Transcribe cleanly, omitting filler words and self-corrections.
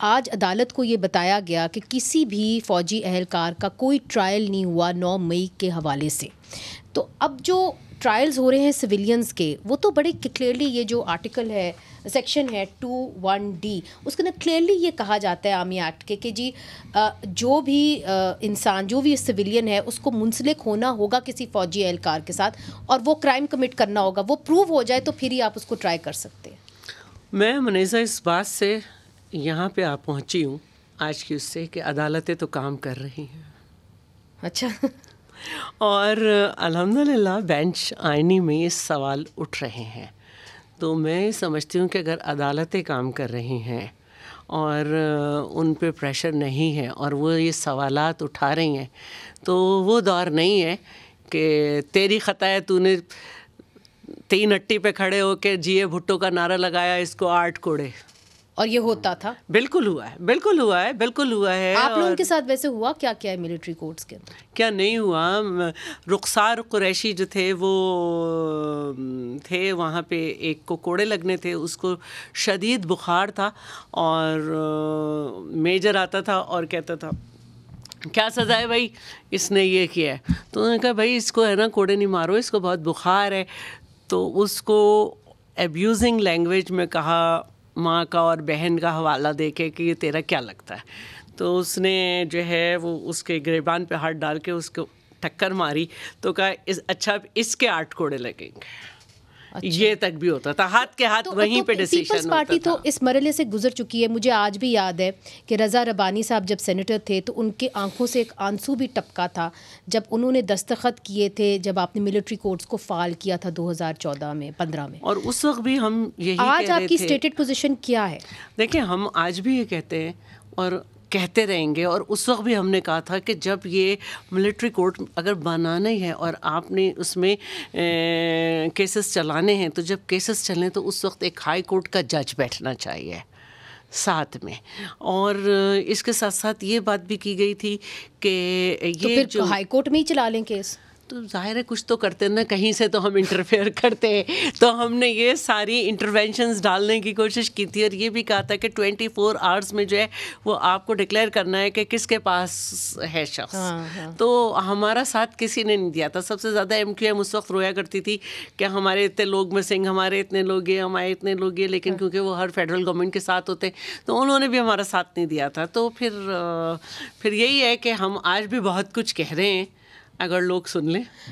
آج عدالت کو یہ بتایا گیا کہ کسی بھی فوجی اہلکار کا کوئی ٹرائل نہیں ہوا 9 مئی کے حوالے سے. تو اب جو ٹرائلز ہو رہے ہیں سویلینز کے، وہ تو بڑے کلیئرلی، یہ جو آرٹیکل ہے، سیکشن ہے 21D، اس کے اندر کلیئرلی یہ کہا جاتا ہے آرمی ایکٹ کے کہ جی جو بھی انسان، جو بھی سویلین ہے، اس کو منسلک ہونا ہوگا کسی فوجی اہلکار کے ساتھ، اور وہ کرائم کمٹ کرنا ہوگا، وہ پروو ہو جائے تو پھر ہی آپ اس کو ٹرائی کر سکتے ہیں. میں منیزہ اس بات سے یہاں پہ آپ پہنچی ہوں آج کی اس سے کہ عدالتیں تو کام کر رہی ہیں. اچھا. اور الحمدللہ بینچ آئینی میں یہ سوال اٹھ رہے ہیں. تو میں سمجھتی ہوں کہ اگر عدالتیں کام کر رہی ہیں اور ان پہ پریشر نہیں ہے اور وہ یہ سوالات اٹھا رہی ہیں، تو وہ دور نہیں ہے کہ تیری خطا ہے، تو نے 3 اٹی پہ کھڑے ہو کے جی اے بھٹو کا نعرہ لگایا، اس کو 8 کوڑے. اور یہ ہوتا تھا. بالکل ہوا ہے، بالکل ہوا ہے، بالکل ہوا ہے. آپ لوگوں کے ساتھ ویسے ہوا کیا کیا ہے ملٹری کورٹس کے اندر؟ کیا نہیں ہوا. رخسار قریشی جو تھے وہ تھے وہاں پہ، ایک کو کوڑے لگنے تھے، اس کو شدید بخار تھا، اور میجر آتا تھا اور کہتا تھا کیا سزا ہے بھائی، اس نے یہ کیا ہے. تو انہوں نے کہا بھائی اس کو ہے نا کوڑے نہیں مارو، اس کو بہت بخار ہے. تو اس کو ایبیوزنگ لینگویج میں کہا، ماں کا اور بہن کا حوالہ دے کے کہ یہ تیرا کیا لگتا ہے. تو اس نے جو ہے وہ اس کے گریبان پہ ہاتھ ڈال کے اس کو ٹکر ماری. تو کہا اچھا اس کے 8 کوڑے لگیں گے. یہ تک بھی ہوتا تھا، ہاتھ کے ہاتھ وہیں پہ ڈیسیشن ہوتا تھا. پیپلز پارٹی تو اس مرحلے سے گزر چکی ہے. مجھے آج بھی یاد ہے کہ رضا ربانی صاحب جب سینیٹر تھے تو ان کے آنکھوں سے ایک آنسو بھی ٹپکا تھا جب انہوں نے دستخط کیے تھے، جب آپ نے ملٹری کورٹس کو فعال کیا تھا 2014 میں 15 میں. اور اس وقت بھی ہم یہی آج آپ کی اسٹیٹڈ پوزیشن کیا ہے؟ دیکھیں ہم آج بھی یہ کہتے ہیں اور کہتے رہیں گے، اور اس وقت بھی ہم نے کہا تھا کہ جب یہ ملٹری کورٹ اگر بنانا ہی ہے اور آپ نے اس میں کیسز چلانے ہیں، تو جب کیسز چلیں تو اس وقت ایک ہائی کورٹ کا جج بیٹھنا چاہیے ساتھ میں. اور اس کے ساتھ ساتھ یہ بات بھی کی گئی تھی کہ یہ جو ہائی کورٹ میں ہی چلا لیں کیس، تو ظاہر ہے کچھ تو کرتے نا، کہیں سے تو ہم انٹرفیئر کرتے ہیں. تو ہم نے یہ ساری انٹروینشنز ڈالنے کی کوشش کی تھی، اور یہ بھی کہا تھا کہ 24 آورس میں جو ہے وہ آپ کو ڈکلیئر کرنا ہے کہ کس کے پاس ہے شخص. تو ہمارا ساتھ کسی نے نہیں دیا تھا. سب سے زیادہ MQM اس وقت رویا کرتی تھی کہ ہمارے اتنے لوگ مسنگ، ہمارے اتنے لوگ ہیں، ہمارے اتنے لوگ ہیں، لیکن کیونکہ وہ ہر فیڈرل گورنمنٹ کے ساتھ ہوتے تو انہوں نے بھی ہمارا ساتھ نہیں دیا تھا. تو پھر یہی ہے کہ ہم آج بھی بہت کچھ کہہ رہے ہیں، اگر لوگ سن لیں.